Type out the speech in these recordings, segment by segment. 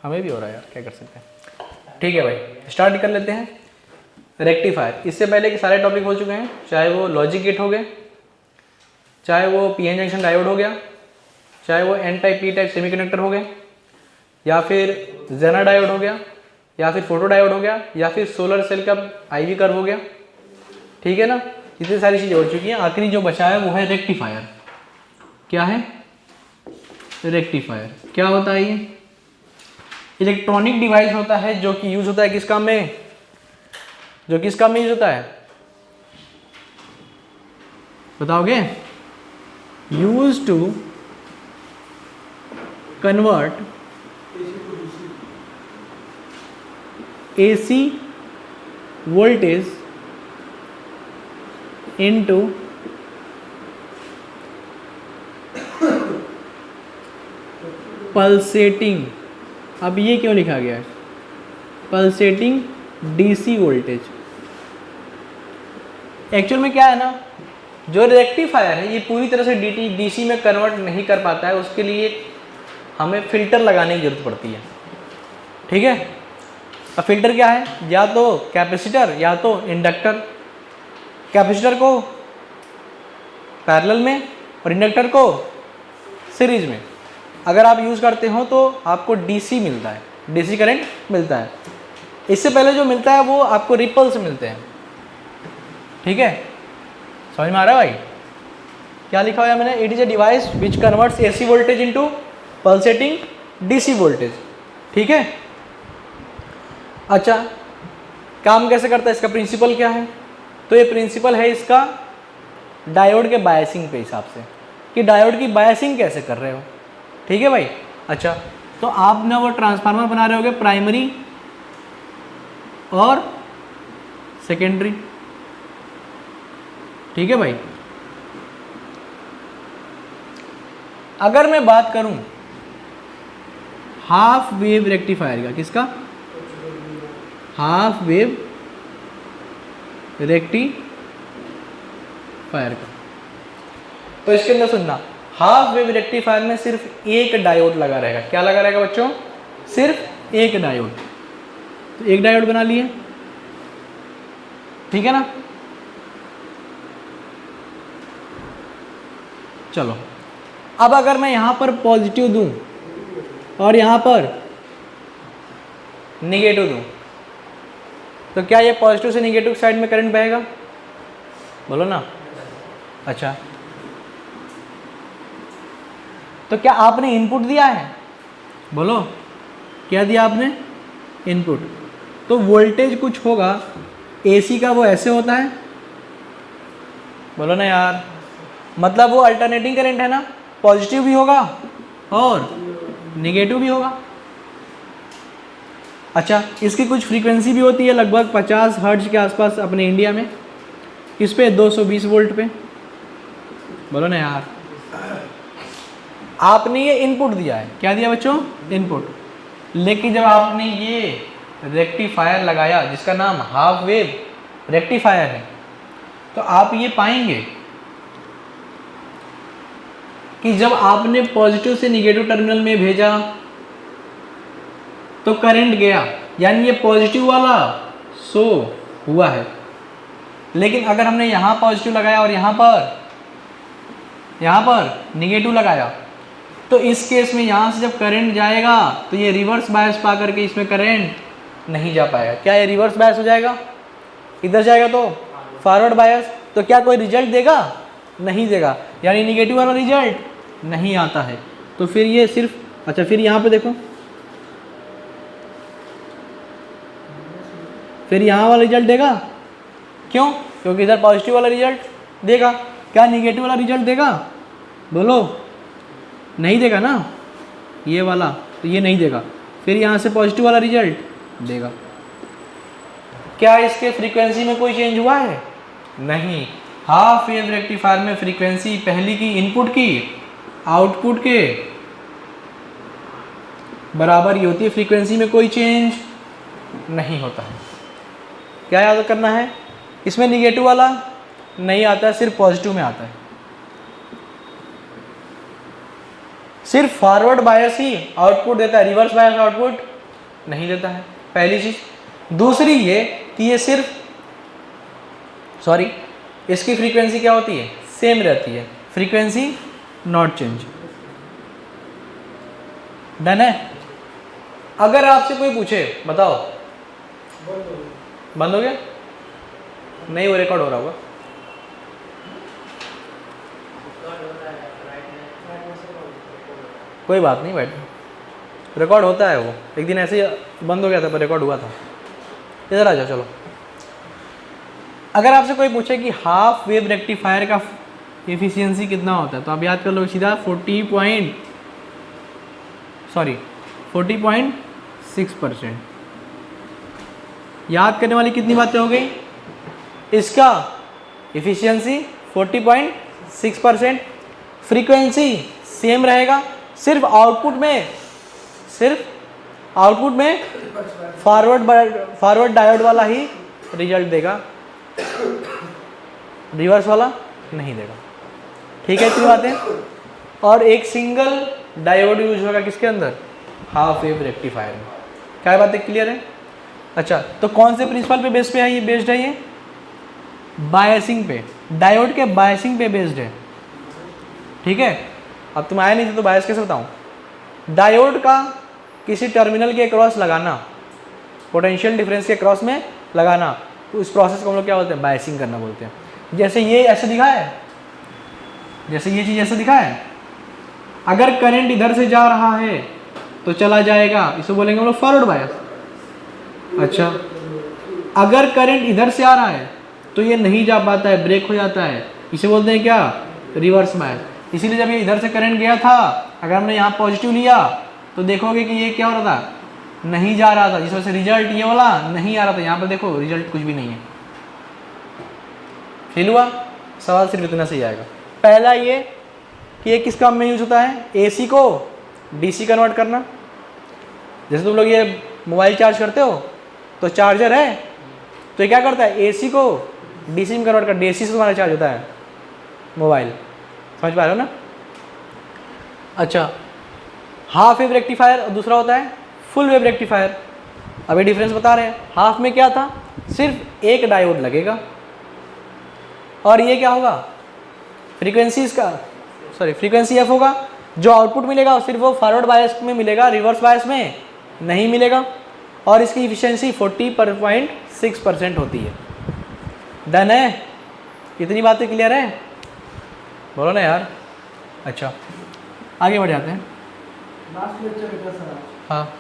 हमें भी हो रहा है यार, क्या कर सकते हैं। ठीक है भाई, स्टार्ट कर लेते हैं। रेक्टिफायर, इससे पहले के सारे टॉपिक हो चुके हैं, चाहे वो लॉजिक गेट हो गए, चाहे वो पीएन जंक्शन डायोड हो गया, चाहे वो N type P type semiconductor हो गए, या फिर जेनर डायोड हो गया, या फिर फोटो डायोड हो गया, या फिर सोलर सेल का आईवी कर्व हो गया। ठीक है ना, इतनी सारी चीज़ें हो चुकी हैं। आखिरी जो बचा है वो है रेक्टिफायर। क्या है रेक्टिफायर? क्या होता है ये? इलेक्ट्रॉनिक डिवाइस होता है जो कि यूज होता है किस काम में, जो किस काम में यूज होता है बताओगे? Use to convert AC voltage into pulsating, अब ये क्यों लिखा गया है पल्सेटिंग DC वोल्टेज? एक्चुअल में क्या है ना, जो रेक्टिफायर है ये पूरी तरह से DC में कन्वर्ट नहीं कर पाता है, उसके लिए हमें फिल्टर लगाने की जरूरत पड़ती है। ठीक है, अब फिल्टर क्या है? या तो कैपेसिटर या तो इंडक्टर। कैपेसिटर को पैरेलल में और इंडक्टर को सीरीज में अगर आप यूज़ करते हो तो आपको DC मिलता है, DC करंट मिलता है। इससे पहले जो मिलता है वो आपको रिपल से मिलते हैं। ठीक है, समझ में आ रहा है भाई? क्या लिखा हुआ है मैंने? It is a device which converts AC voltage into pulsating DC voltage. ठीक है, अच्छा काम कैसे करता है, इसका प्रिंसिपल क्या है? तो ये प्रिंसिपल है इसका डायोड के बायसिंग पे हिसाब से, कि डायोड की बायसिंग कैसे कर रहे हो। ठीक है भाई, अच्छा तो आप ना वो ट्रांसफार्मर बना रहे होगे प्राइमरी और सेकेंडरी। ठीक है भाई, अगर मैं बात करूं हाफ वेव रेक्टिफायर का, किसका? हाफ वेव रेक्टिफायर का, तो इसके अंदर सुनना, हाफ वेव रेक्टिफायर में सिर्फ एक डायोड लगा रहेगा। क्या लगा रहेगा बच्चों? सिर्फ एक डायोड। तो एक डायोड बना लिए, ठीक है ना। चलो, अब अगर मैं यहां पर पॉजिटिव दूं और यहां पर निगेटिव दूं, तो क्या ये पॉजिटिव से निगेटिव साइड में करंट बहेगा? बोलो ना। अच्छा, तो क्या आपने इनपुट दिया है? बोलो, क्या दिया आपने? इनपुट। तो वोल्टेज कुछ होगा AC का, वो ऐसे होता है। बोलो ना यार, मतलब वो अल्टरनेटिंग करंट है ना, पॉजिटिव भी होगा और निगेटिव भी होगा। अच्छा, इसकी कुछ फ्रीक्वेंसी भी होती है लगभग 50 हर्ट्ज के आसपास अपने इंडिया में। किस पे? 220 वोल्ट पे। बोलो ना यार, आपने ये इनपुट दिया है। क्या दिया बच्चों? इनपुट। लेकिन जब आपने ये रेक्टिफायर लगाया जिसका नाम हाफ वेव रेक्टिफायर है, तो आप ये पाएंगे कि जब आपने पॉजिटिव से निगेटिव टर्मिनल में भेजा तो करंट गया, यानी ये पॉजिटिव वाला शो हुआ है। लेकिन अगर हमने यहाँ पॉजिटिव लगाया और यहाँ पर निगेटिव लगाया, तो इस केस में यहाँ से जब करंट जाएगा तो ये रिवर्स बायस पा करके इसमें करंट नहीं जा पाएगा। क्या ये रिवर्स बायस हो जाएगा? इधर जाएगा तो फॉरवर्ड बायस। तो क्या कोई रिजल्ट देगा? नहीं देगा, यानी निगेटिव वाला रिजल्ट नहीं आता है। तो फिर ये सिर्फ, अच्छा फिर यहाँ पे देखो, फिर यहाँ वाला रिजल्ट देगा। क्यों? क्योंकि इधर पॉजिटिव वाला रिजल्ट देगा। क्या निगेटिव वाला रिजल्ट देगा? बोलो, नहीं देगा ना ये वाला, तो ये नहीं देगा। फिर यहाँ से पॉजिटिव वाला रिजल्ट देगा। क्या इसके फ्रीक्वेंसी में कोई चेंज हुआ है? नहीं। हाफ वेव रेक्टिफायर में फ्रीक्वेंसी पहली की इनपुट की आउटपुट के बराबर ही होती है, फ्रीक्वेंसी में कोई चेंज नहीं होता है। क्या याद करना है? इसमें निगेटिव वाला नहीं आता है, सिर्फ पॉजिटिव में आता है। सिर्फ फॉरवर्ड बायस ही आउटपुट देता है, रिवर्स बायस आउटपुट नहीं लेता है, पहली चीज़। दूसरी ये कि ये सिर्फ इसकी फ्रीक्वेंसी क्या होती है, सेम रहती है, फ्रीक्वेंसी नॉट चेंज। डन है। अगर आपसे कोई पूछे बताओ बंद हो गया, नहीं वो रिकॉर्ड हो रहा होगा। कोई बात नहीं, बैठ रिकॉर्ड होता है, वो एक दिन ऐसे ही बंद हो गया था पर रिकॉर्ड हुआ था। इधर आ जाओ चलो। अगर आपसे कोई पूछे कि हाफ वेव रेक्टिफायर का एफिशिएंसी कितना होता है तो आप याद कर लो सीधा 40.6%। याद करने वाली कितनी बातें हो गई, इसका एफिशिएंसी 40.6%, फ्रीक्वेंसी सेम रहेगा, सिर्फ आउटपुट में फॉरवर्ड डायोड वाला ही रिजल्ट देगा, रिवर्स वाला नहीं देगा। ठीक है इतनी बातें। और एक सिंगल डायोड यूज होगा किसके अंदर, हाफ वेव रेक्टिफायर में। क्या बातें क्लियर है? अच्छा, तो कौन से प्रिंसिपल पे बेस्ड है ये बायसिंग पे, डायोड के बायसिंग पे बेस्ड है। ठीक है, अब तुम आए नहीं थे तो बायस कैसे बताऊं। डायोड का किसी टर्मिनल के क्रॉस लगाना, पोटेंशियल डिफरेंस के क्रॉस में लगाना, तो उस प्रोसेस को हम लोग क्या बोलते हैं, बायसिंग करना बोलते हैं। जैसे ये ऐसे दिखा है, जैसे ये चीज़ ऐसे दिखा है, अगर करंट इधर से जा रहा है तो चला जाएगा, इसे बोलेंगे हम लोग फॉरवर्ड बायस। अच्छा, अगर करंट इधर से आ रहा है तो ये नहीं जा पाता है, ब्रेक हो जाता है, इसे बोलते हैं क्या, रिवर्स बायस। इसीलिए जब ये इधर से करंट गया था, अगर हमने यहाँ पॉजिटिव लिया तो देखोगे कि ये क्या हो रहा था, नहीं जा रहा था, जिस वजह से रिजल्ट ये वाला नहीं आ रहा था। यहाँ पर देखो रिजल्ट कुछ भी नहीं है। फील हुआ? सवाल सिर्फ इतना सही आएगा। पहला ये कि ये किस काम में यूज होता है, एसी को डीसी कन्वर्ट करना। जैसे तुम लोग ये मोबाइल चार्ज करते हो तो चार्जर है, तो ये क्या करता है, एसी को डीसी में कन्वर्ट कर, डीसी से तुम्हारा चार्ज होता है मोबाइल। समझ पा रहे हो ना? अच्छा, हाफ वेव रेक्टिफायर और दूसरा होता है फुल वेव रेक्टिफायर। अभी डिफरेंस बता रहे हैं। हाफ में क्या था, सिर्फ एक डायोड लगेगा, और ये क्या होगा, फ्रीक्वेंसी एफ होगा। जो आउटपुट मिलेगा सिर्फ वो फॉरवर्ड बायस में मिलेगा, रिवर्स बायस में नहीं मिलेगा, और इसकी इफिशिएंसी 40.6% होती है। डन है? इतनी बातें क्लियर है? बोलो ना यार। अच्छा, आगे बढ़ जाते हैं। हाँ,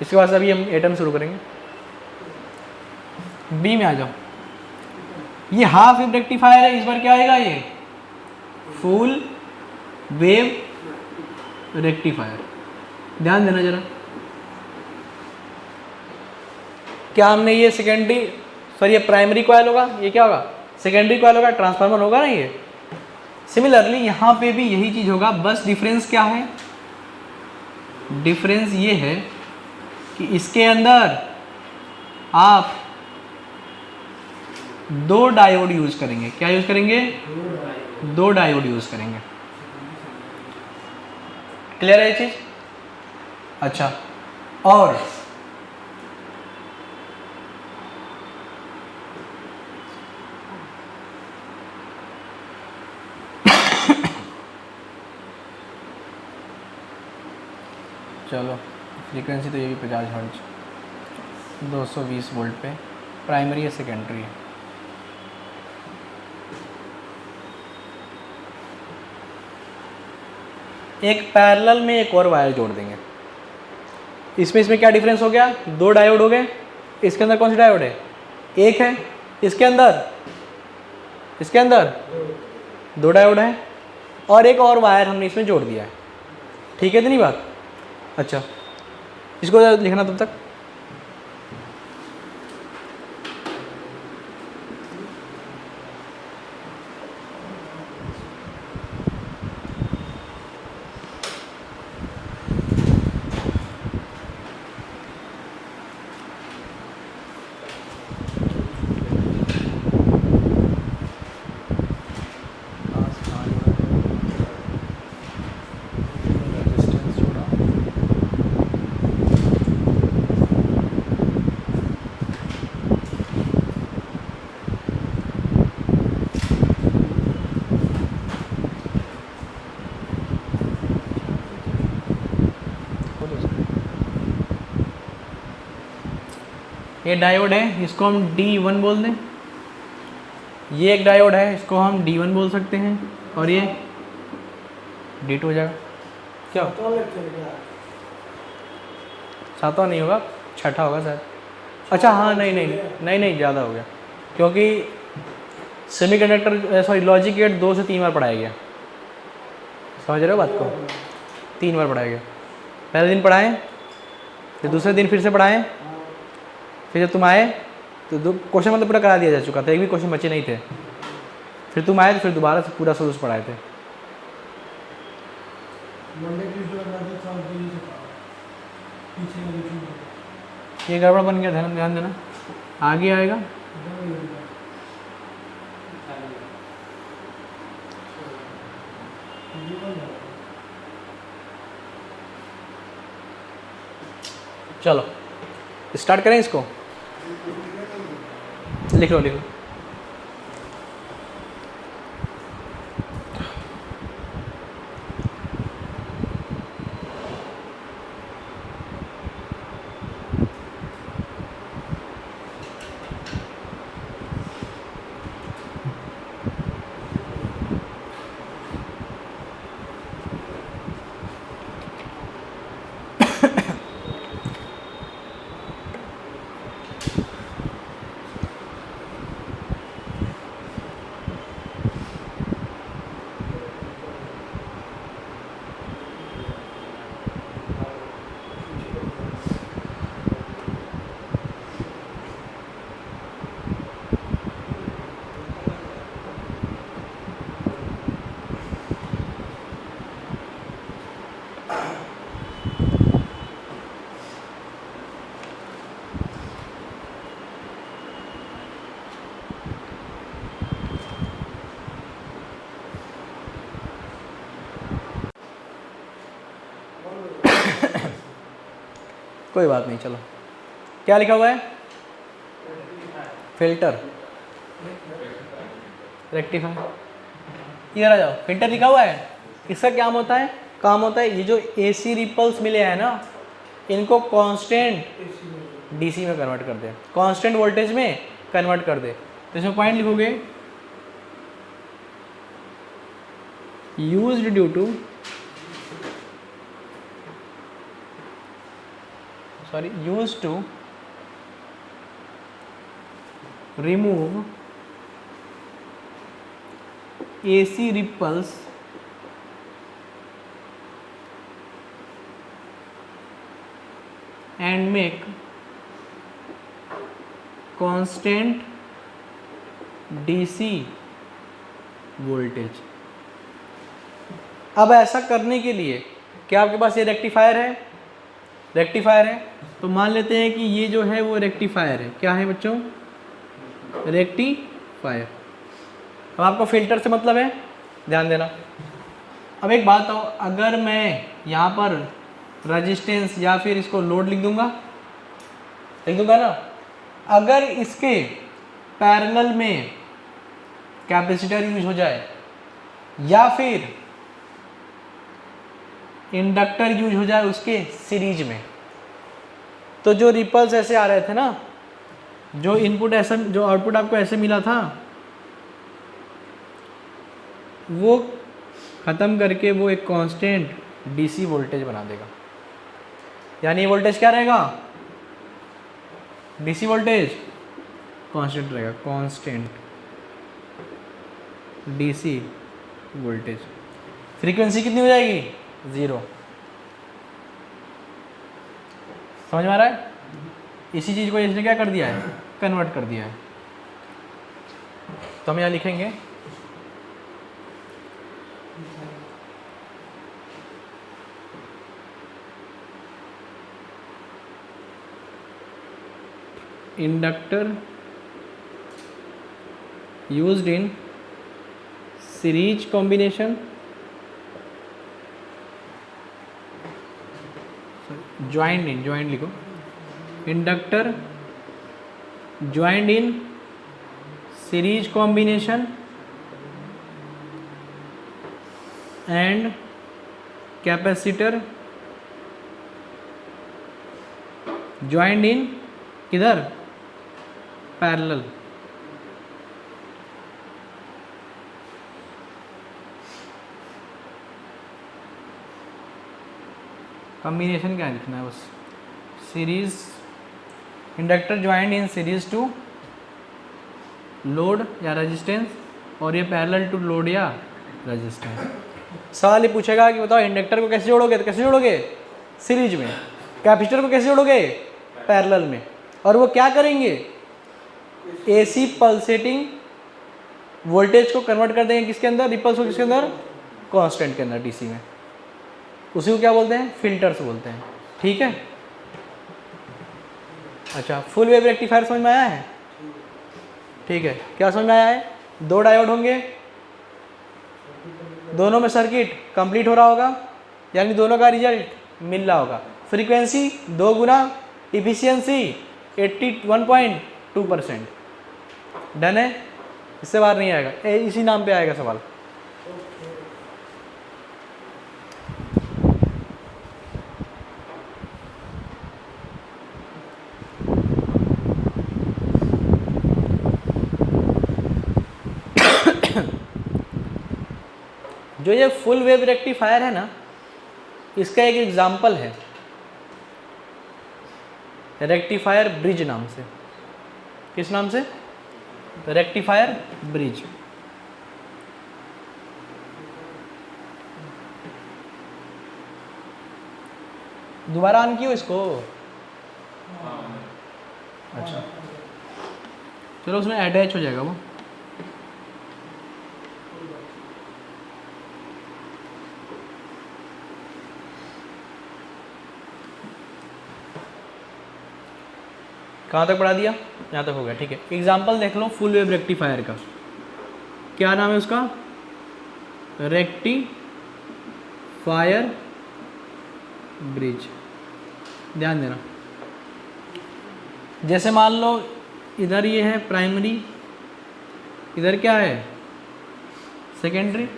इसके बाद अभी हम एटम शुरू करेंगे। बी में आ जाओ। ये हाफ वेव रेक्टिफायर है, इस बार क्या आएगा, ये फुल वेव रेक्टिफायर। ध्यान देना जरा। क्या हमने ये ये प्राइमरी कॉइल होगा, ये क्या होगा, सेकेंडरी कॉइल होगा, ट्रांसफार्मर होगा ना ये। सिमिलरली यहाँ पे भी यही चीज होगा, बस डिफरेंस क्या है, डिफरेंस ये है कि इसके अंदर आप दो डायोड यूज करेंगे। क्या यूज करेंगे, दो डायोड यूज करेंगे। क्लियर है ये चीज? अच्छा, और चलो, फ्रीक्वेंसी तो ये भी 50 हर्ट्ज, 220 वोल्ट पे, प्राइमरी है सेकेंडरी है। एक पैरेलल में एक और वायर जोड़ देंगे। इसमें क्या डिफरेंस हो गया, दो डायोड हो गए। इसके अंदर कौन सी डायोड है, एक है। इसके अंदर दो डायोड है, और एक और वायर हमने इसमें जोड़ दिया है। ठीक है इतनी बात? अच्छा, इसको लिखना तब तक। ये डायोड है, इसको हम D1 बोल दें। ये एक डायोड है, इसको हम D1 बोल सकते हैं, और ये D2 हो जाएगा। क्या सातवां नहीं होगा, छठा होगा शायद। अच्छा हाँ, नहीं नहीं नहीं नहीं, ज़्यादा हो गया, क्योंकि सेमीकंडक्टर सॉरी लॉजिक गेट 2 से 3 बार पढ़ाया गया। समझ रहे हो बात को? 3 बार पढ़ाया गया। पहले दिन पढ़ाएं, फिर दूसरे दिन फिर से पढ़ाएं, फिर जब तुम आए तो क्वेश्चन मतलब पूरा करा दिया जा चुका था, एक भी क्वेश्चन बचे नहीं थे। फिर तुम आए तो फिर दोबारा से पूरा सोल्यूशन पढ़ाए थे। ये गड़बड़ बन गया, ध्यान देना, आगे आएगा। चलो स्टार्ट करें इसको, लिख लो लिख लो। कोई बात नहीं, चलो क्या लिखा हुआ है? Filter, rectifier. इधर आ जाओ, फिल्टर लिखा हुआ है। इसका क्या होता है, काम होता है, ये जो AC रिपल्स मिले हैं ना, इनको कांस्टेंट DC में कन्वर्ट कर दे, कांस्टेंट वोल्टेज में कन्वर्ट कर दे। तो इसमें पॉइंट लिखोगे, used due to used to remove AC ripples and make constant DC voltage. अब ऐसा करने के लिए क्या आपके पास ये रेक्टिफायर है? रेक्टिफायर है, तो मान लेते हैं कि ये जो है वो रेक्टिफायर है। क्या है बच्चों? रेक्टिफायर। अब आपको फिल्टर से मतलब है, ध्यान देना। अब एक बात हो, अगर मैं यहाँ पर रेजिस्टेंस या फिर इसको लोड लिख दूंगा ना, अगर इसके पैरेलल में कैपेसिटर यूज हो जाए या फिर इंडक्टर यूज हो जाए उसके सीरीज में, तो जो रिपल्स ऐसे आ रहे थे ना, जो इनपुट ऐसा, जो आउटपुट आपको ऐसे मिला था, वो ख़त्म करके वो एक कांस्टेंट DC वोल्टेज बना देगा। यानी ये वोल्टेज क्या रहेगा? DC वोल्टेज कांस्टेंट रहेगा, कांस्टेंट DC वोल्टेज। फ्रीक्वेंसी कितनी हो जाएगी? 0। समझ में आ रहा है? इसी चीज़ को इसने क्या कर दिया है? कन्वर्ट कर दिया है। तो हम यहाँ लिखेंगे inductor used in series combination, joined लिखो, inductor joined in series combination and capacitor joined in किधर? पैरेलल, कॉम्बिनेशन क्या लिखना है बस, series inductor joint in series to load या रेजिस्टेंस, और ये पैरेलल टू लोड या रेजिस्टेंस। सवाल ये पूछेगा कि बताओ इंडक्टर को कैसे जोड़ोगे, तो कैसे जोड़ोगे, सीरीज में। कैपेसिटर को कैसे जोड़ोगे, पैरेलल में। और वो क्या करेंगे, एसी पल्सेटिंग वोल्टेज को कन्वर्ट कर देंगे किसके अंदर, रिपल्स को किसके अंदर, कांस्टेंट के अंदर, डीसी में। उसी को क्या बोलते हैं, फिल्टर्स बोलते हैं। ठीक है, अच्छा फुल वेव रेक्टिफायर समझ में आया है। ठीक है, क्या समझ में आया है, दो डायोड होंगे, दोनों में सर्किट कंप्लीट हो रहा होगा, यानी दोनों का रिजल्ट मिल रहा होगा। फ्रीक्वेंसी 2 गुना, इफिशियंसी 81.2%। डन है, इससे बाहर नहीं आएगा, इसी नाम पे आएगा सवाल। जो ये फुल वेव रेक्टिफायर है ना, इसका एक एग्जाम्पल है रेक्टिफायर ब्रिज नाम से। किस नाम से, रेक्टिफायर ब्रिज। दोबारा ऑन कियो इसको, अच्छा चलो उसमें अटैच हो जाएगा वो। कहाँ तक पढ़ा दिया, यहाँ तक हो गया। ठीक है, एग्जाम्पल देख लो फुल वेव रेक्टिफायर का, क्या नाम है उसका, रेक्टिफायर ब्रिज। ध्यान देना, जैसे मान लो इधर ये है प्राइमरी, इधर क्या है सेकेंडरी।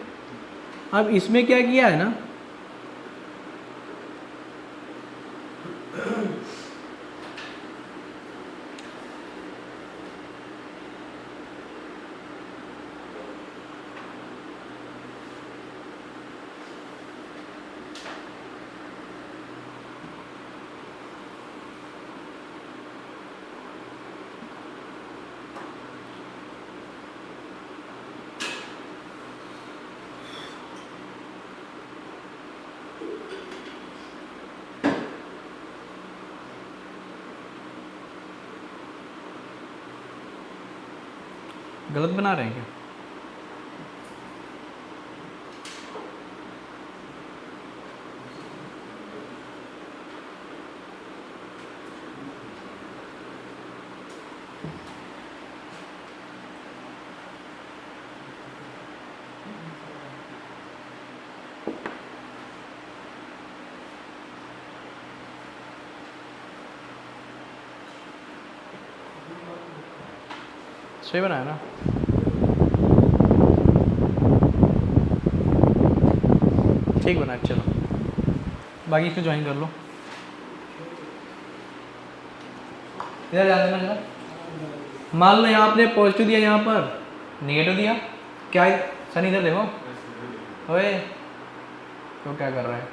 अब इसमें क्या किया है ना, गलत बना रहे हैं क्या, सही बनाया ना। ठीक बना, चलो बाकी इसको ज्वाइन कर लो। इधर ध्यान देना जरा, मान लो यहाँ आपने पॉजिटिव दिया, यहाँ पर नेगेटिव दिया, क्या है सनी इधर देखो, ओए तो क्या कर रहा है,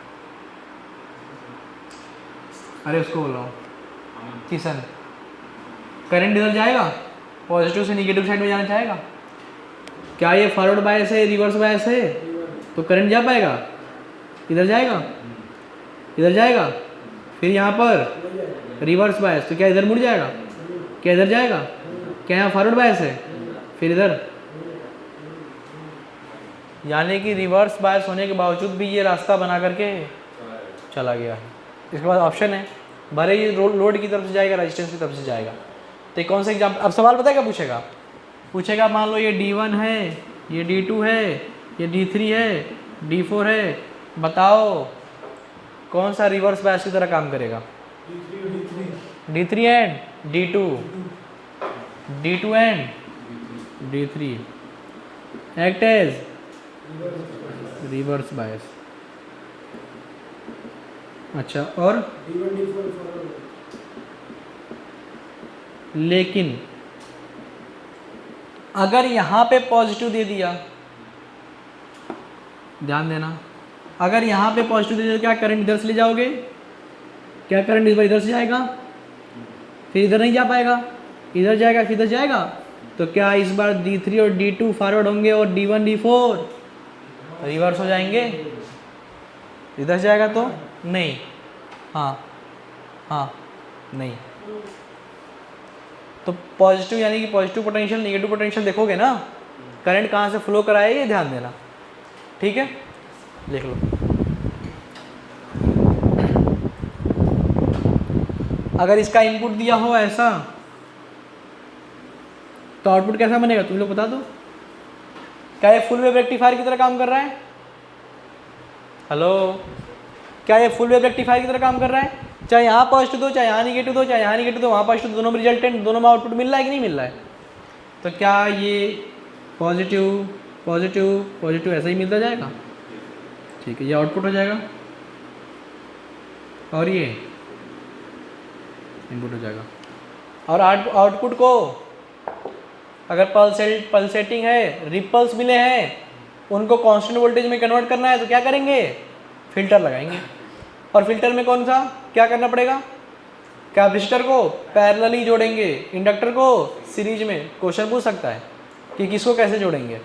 अरे उसको बोल रहा हूँ किशन। करंट इधर जाएगा, पॉजिटिव से नेगेटिव साइड में जाना चाहेगा, क्या ये फॉरवर्ड बायस है रिवर्स बायस है, तो करंट जा पाएगा, इधर जाएगा, इधर जाएगा, फिर यहाँ पर रिवर्स बायस, तो क्या इधर मुड़ जाएगा, क्या इधर जाएगा, क्या यहाँ फॉरवर्ड बायस है, फिर इधर, यानी कि रिवर्स बायस होने के बावजूद भी ये रास्ता बना करके चला गया है। इसके बाद ऑप्शन है, भले ही लोड की तरफ से जाएगा, रेजिस्टेंस की तरफ से जाएगा। तो ये कौन सा एग्जाम्पल, अब सवाल पता है क्या पूछेगा, पूछेगा मान लो ये D1 है, ये D2 है, ये D3 है, D4 है, बताओ कौन सा रिवर्स बायस की तरह काम करेगा, D3 and D2, D2 and D3 act as reverse bias. अच्छा, और लेकिन अगर यहाँ पे पॉजिटिव दे दिया, ध्यान देना, अगर यहाँ पे पॉजिटिव दे दिया क्या करंट इधर से ले जाओगे, क्या करंट इस बार इधर से जाएगा, फिर इधर नहीं जा पाएगा, इधर जाएगा, फिर इधर जाएगा, तो क्या इस बार D3 और D2 फॉरवर्ड होंगे और D1 D4 रिवर्स हो जाएंगे, इधर से जाएगा तो नहीं, हाँ हाँ नहीं। तो पॉजिटिव यानी कि पॉजिटिव पोटेंशियल नेगेटिव पोटेंशियल देखोगे ना, करंट कहाँ से फ्लो कराया ये ध्यान देना, ठीक है, लिख लो। अगर इसका इनपुट दिया हो ऐसा तो आउटपुट कैसा बनेगा तुम लोग बता दो। क्या ये फुल वेव रेक्टिफायर की तरह काम कर रहा है, हेलो, क्या ये फुल वेव रेक्टिफायर की तरह काम कर रहा है, चाहे यहाँ पॉजिटिव दो, चाहे यहाँ निगेटिव दो, चाहे यहाँ निगेटिव दो, वहाँ पॉजिटिव, दोनों में रिजल्टेंट, दोनों में आउटपुट मिल रहा है कि नहीं मिल रहा है। तो क्या ये पॉजिटिव पॉजिटिव पॉजिटिव ऐसा ही मिलता जाएगा, ठीक है, ये आउटपुट हो जाएगा और ये इनपुट हो जाएगा। और आउटपुट को अगर पल्सेटिंग है, रिपल्स मिले हैं, उनको कांस्टेंट वोल्टेज में कन्वर्ट करना है तो क्या करेंगे, फिल्टर लगाएंगे। और फिल्टर में कौन सा क्या करना पड़ेगा, कैपेसिटर को पैरेलली जोड़ेंगे, इंडक्टर को सीरीज में। क्वेश्चन पूछ सकता है कि किसको कैसे जोड़ेंगे,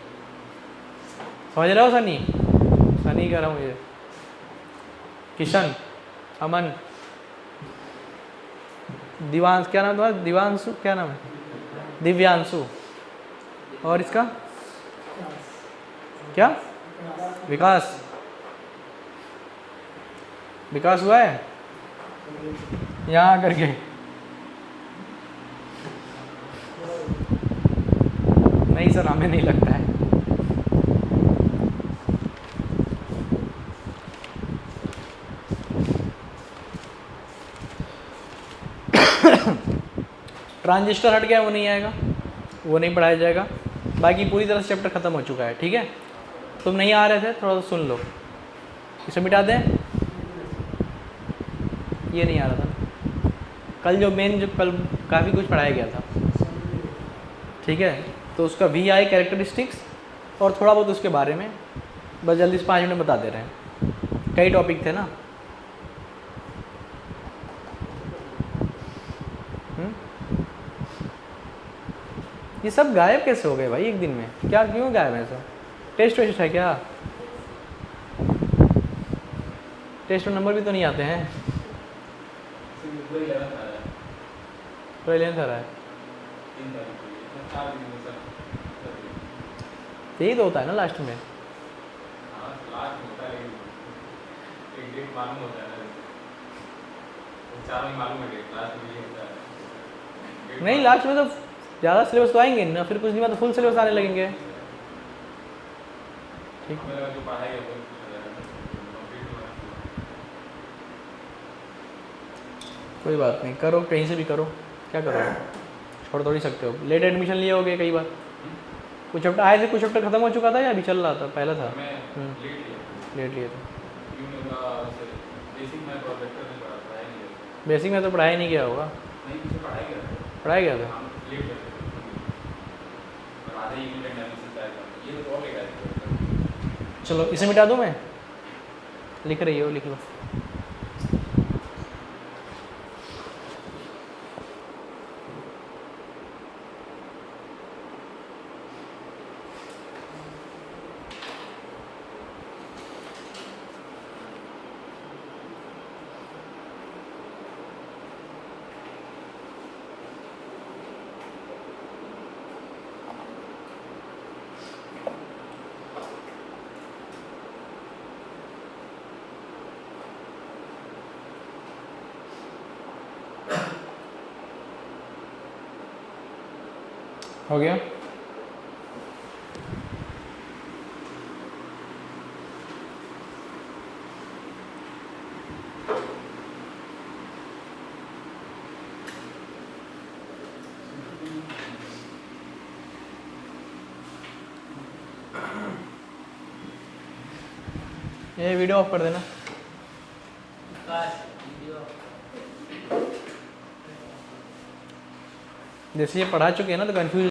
समझ रहे हो सनी, सनी कह रहा हूँ ये, किशन, अमन, दिवांश, क्या नाम तुम्हारा, दिवांशु, क्या नाम है, दिव्यांशु, और इसका क्या, विकास, विकास हुआ है यहाँ करके, नहीं सर हमें नहीं लगता है। ट्रांजिस्टर हट गया, वो नहीं आएगा, वो नहीं पढ़ाया जाएगा। बाकी पूरी तरह से चैप्टर खत्म हो चुका है, ठीक है। तुम नहीं आ रहे थे, थोड़ा सा सुन लो, इसे मिटा दें, ये नहीं आ रहा था कल, जो मेन, जो कल काफ़ी कुछ पढ़ाया गया था, ठीक है। तो उसका VI कैरेक्टरिस्टिक्स और थोड़ा बहुत उसके बारे में बस जल्दी से 5 मिनट में बता दे रहे हैं, कई टॉपिक थे ना। ये सब गायब कैसे हो गए भाई एक दिन में, क्या क्यों गायब है सब, टेस्ट वेस्ट है क्या, टेस्ट नंबर भी तो नहीं आते हैं, पूरा 11th आ रहा है, यही तो होता है ना लास्ट में, नहीं लास्ट में तो ज़्यादा सिलेबस तो आएंगे ना, फिर कुछ दिन बाद तो फुल सिलेबस आने लगेंगे, ठीक। कोई बात नहीं, करो कहीं से भी करो, क्या करो, छोड़ थोड़ी सकते हो। लेट एडमिशन लिए होगे कई बार, कुछ चैप्टर आए थे, कुछ चैप्टर खत्म हो चुका था या अभी चल रहा था, पहला था, लेट लिए थे। बेसिक में तो पढ़ाया नहीं गया होगा, पढ़ाया गया था, चलो इसे मिटा दूँ मैं, लिख रही हो लिख लो। हो गया, ये वीडियो ऑफ कर देना। जैसे ये पढ़ा चुके हैं ना तो कंफ्यूज